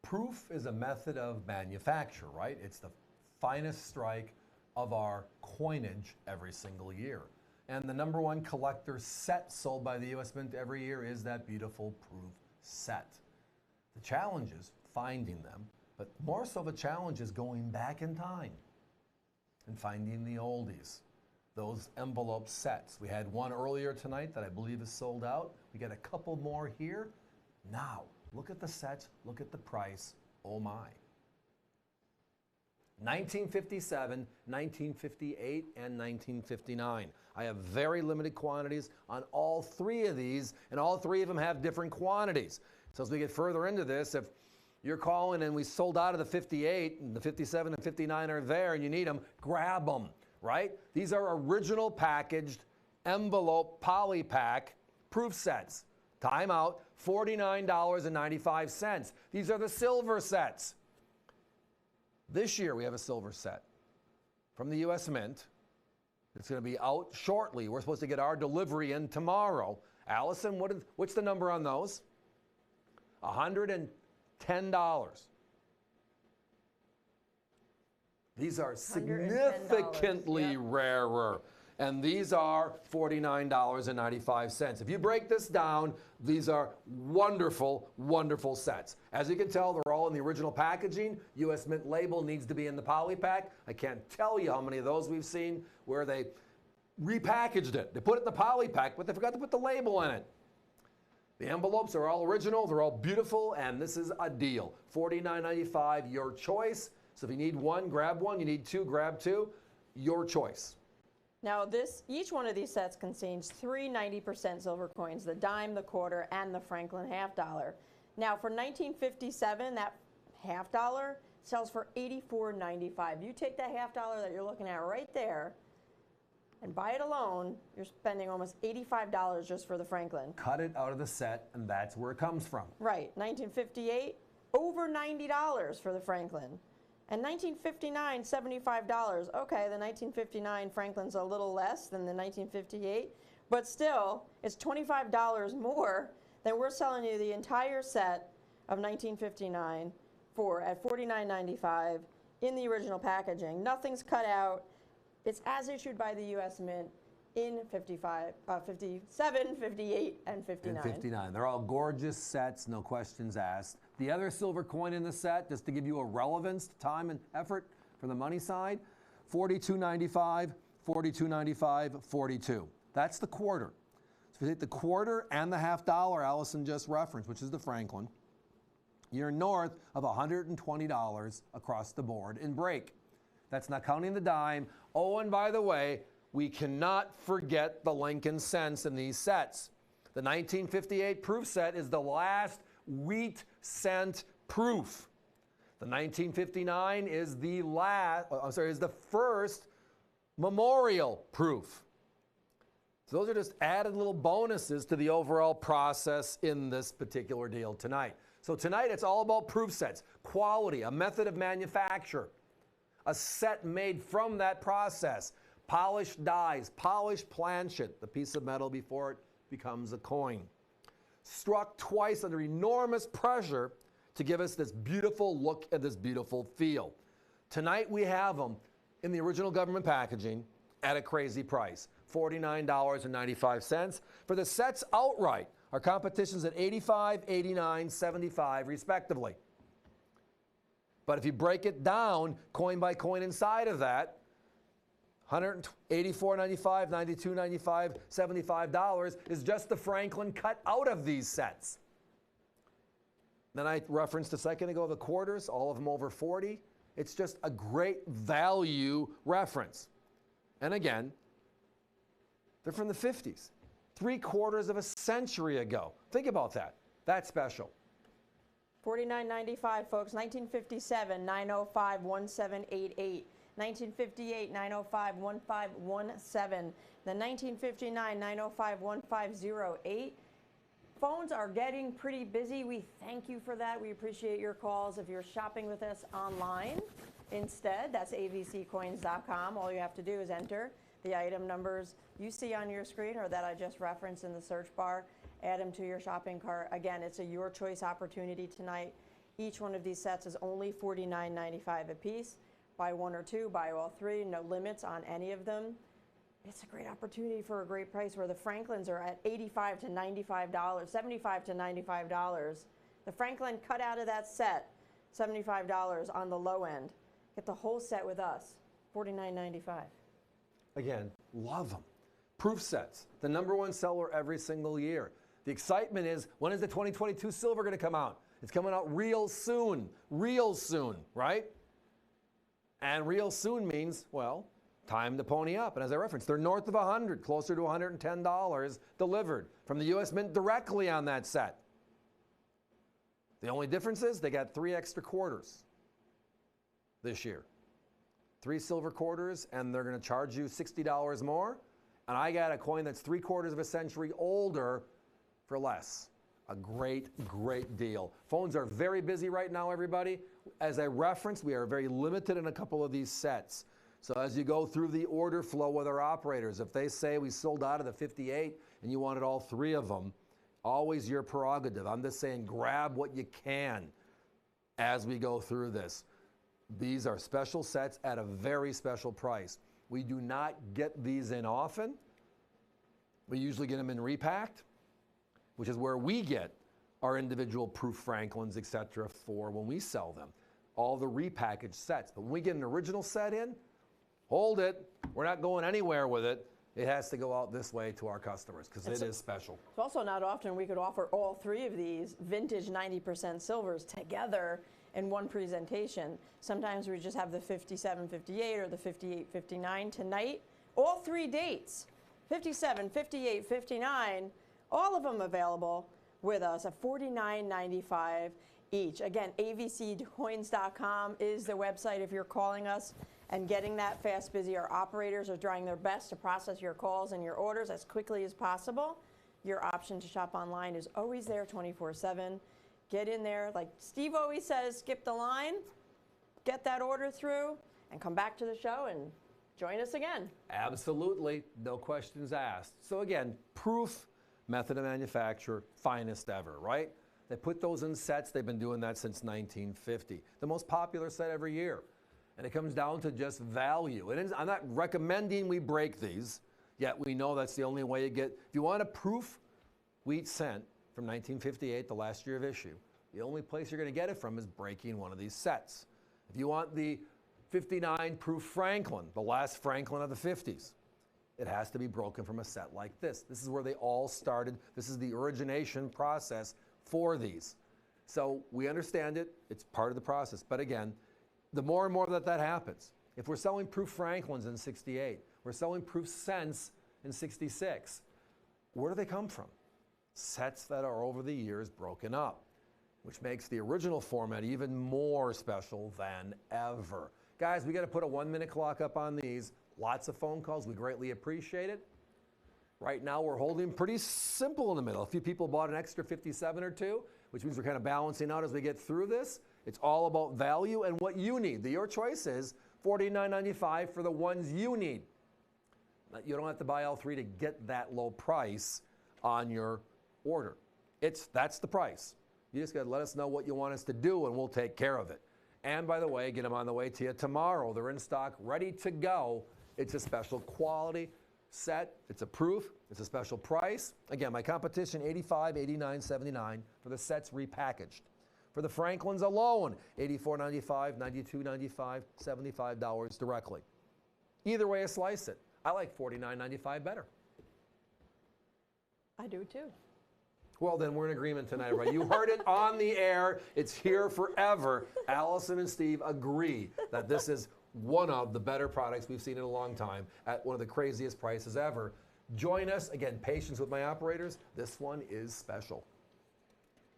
proof is a method of manufacture, right? It's the finest strike of our coinage every single year. And the number one collector set sold by the U.S. Mint every year is that beautiful proof set. The challenge is finding them, but more so the challenge is going back in time and finding the oldies, those envelope sets. We had one earlier tonight that I believe is sold out. We got a couple more here. Now, look at the sets, look at the price. Oh my. 1957, 1958, and 1959. I have very limited quantities on all three of these, and all three of them have different quantities. So as we get further into this, if you're calling and we sold out of the 58, and the 57 and 59 are there, and you need them, grab them, right? These are original packaged envelope polypack proof sets. Time out, $49.95. These are the silver sets. This year we have a silver set from the U.S. Mint. It's going to be out shortly. We're supposed to get our delivery in tomorrow. Allison, what's the number on those? $110. These are significantly rarer. And these are $49.95. If you break this down, these are wonderful, wonderful sets. As you can tell, they're all in the original packaging. U.S. Mint label needs to be in the poly pack. I can't tell you how many of those we've seen where they repackaged it. They put it in the poly pack, but they forgot to put the label in it. The envelopes are all original, they're all beautiful, and this is a deal. $49.95, your choice. So if you need one, grab one. You need two, grab two. Your choice. Now each one of these sets contains three 90% silver coins, the dime, the quarter, and the Franklin half dollar. Now for 1957, that half dollar sells for $84.95. You take that half dollar that you're looking at right there and buy it alone, you're spending almost $85 just for the Franklin. Cut it out of the set, and that's where it comes from. Right, 1958, over $90 for the Franklin. And 1959, $75. Okay, the 1959 Franklin's a little less than the 1958, but still, it's $25 more than we're selling you the entire set of 1959 for at $49.95 in the original packaging. Nothing's cut out. It's as issued by the U.S. Mint in 57, 58, and 59. And 59. They're all gorgeous sets, no questions asked. The other silver coin in the set, just to give you a relevance, time, and effort for the money side, $42.95, $42.95, $42. That's the quarter. So if you take the quarter and the half dollar Allison just referenced, which is the Franklin, you're north of $120 across the board in break. That's not counting the dime. Oh, and by the way, we cannot forget the Lincoln cents in these sets. The 1958 proof set is the last wheat cent proof. The 1959 is is the first memorial proof. So those are just added little bonuses to the overall process in this particular deal tonight. So tonight it's all about proof sets, quality, a method of manufacture, a set made from that process, polished dies, polished planchet, the piece of metal before it becomes a coin. Struck twice under enormous pressure to give us this beautiful look and this beautiful feel. Tonight we have them in the original government packaging at a crazy price, $49.95. For the sets outright, our competition's at $85, $89, $75 respectively. But if you break it down coin by coin inside of that, $184.95, $92.95, $75 is just the Franklin cut out of these sets. Then I referenced a second ago the quarters, all of them over 40. It's just a great value reference. And again, they're from the 50s, 3/4 of a century ago. Think about that. That's special. $49.95, folks. 1957, 905-1788. 1958, 905-1517. The 1959, 905-1508. Phones are getting pretty busy. We thank you for that. We appreciate your calls. If you're shopping with us online instead, that's avccoins.com. All you have to do is enter the item numbers you see on your screen or that I just referenced in the search bar. Add them to your shopping cart. Again, it's a your choice opportunity tonight. Each one of these sets is only $49.95 a piece. Buy one or two, buy all three, no limits on any of them. It's a great opportunity for a great price where the Franklins are at $85 to $95, $75 to $95. The Franklin cut out of that set, $75 on the low end. Get the whole set with us, $49.95. Again, love them. Proof sets, the #1 seller every single year. The excitement is, when is the 2022 silver going to come out? It's coming out real soon, right? And real soon means, well, time to pony up. And as I referenced, they're north of 100, closer to $110 delivered from the U.S. Mint directly on that set. The only difference is they got 3 extra quarters this year. 3 silver quarters, and they're going to charge you $60 more. And I got a coin that's 3/4 of a century older for less. A great, great deal. Phones are very busy right now, everybody. As I referenced, we are very limited in a couple of these sets. So as you go through the order flow with our operators, if they say we sold out of the 58 and you wanted all 3 of them, always your prerogative. I'm just saying grab what you can as we go through this. These are special sets at a very special price. We do not get these in often. We usually get them in repacked, which is where we get our individual proof Franklins, etc., for when we sell them. All the repackaged sets. But when we get an original set in, hold it. We're not going anywhere with it. It has to go out this way to our customers because it is special. It's also not often we could offer all 3 of these vintage 90% silvers together in one presentation. Sometimes we just have the 57, 58 or the 58, 59 tonight. All 3 dates, 57, 58, 59, all of them available with us at $49.95 each. Again, avccoins.com is the website if you're calling us and getting that fast busy. Our operators are trying their best to process your calls and your orders as quickly as possible. Your option to shop online is always there 24/7. Get in there, like Steve always says, skip the line, get that order through, and come back to the show and join us again. Absolutely, no questions asked. So again, proof, method of manufacture, finest ever, right? They put those in sets. They've been doing that since 1950. The most popular set every year. And it comes down to just value. I'm not recommending we break these, yet we know that's the only way you get. If you want a proof wheat cent from 1958, the last year of issue, the only place you're going to get it from is breaking one of these sets. If you want the 59 proof Franklin, the last Franklin of the 50s, it has to be broken from a set like this. This is where they all started. This is the origination process for these. So we understand it. It's part of the process. But again, the more and more that happens, if we're selling proof Franklins in 68, we're selling proof cents in 66, where do they come from? Sets that are over the years broken up, which makes the original format even more special than ever. Guys, we got to put a 1-minute clock up on these. Lots of phone calls. We greatly appreciate it. Right now, we're holding pretty simple in the middle. A few people bought an extra 57 or 2, which means we're kind of balancing out as we get through this. It's all about value and what you need. Your choice is $49.95 for the ones you need. You don't have to buy all 3 to get that low price on your order. That's the price. You just got to let us know what you want us to do, and we'll take care of it. And by the way, get them on the way to you tomorrow. They're in stock, ready to go. It's a special quality set. It's a proof. It's a special price. Again, my competition, $85, $89, $79 for the sets repackaged. For the Franklins alone, $84.95, $92.95, $75 directly. Either way you slice it, I like $49.95 better. I do too. Well, then we're in agreement tonight, right? You heard it on the air. It's here forever. Allison and Steve agree that this is one of the better products we've seen in a long time at one of the craziest prices ever. Join us. Again, patience with my operators. This one is special.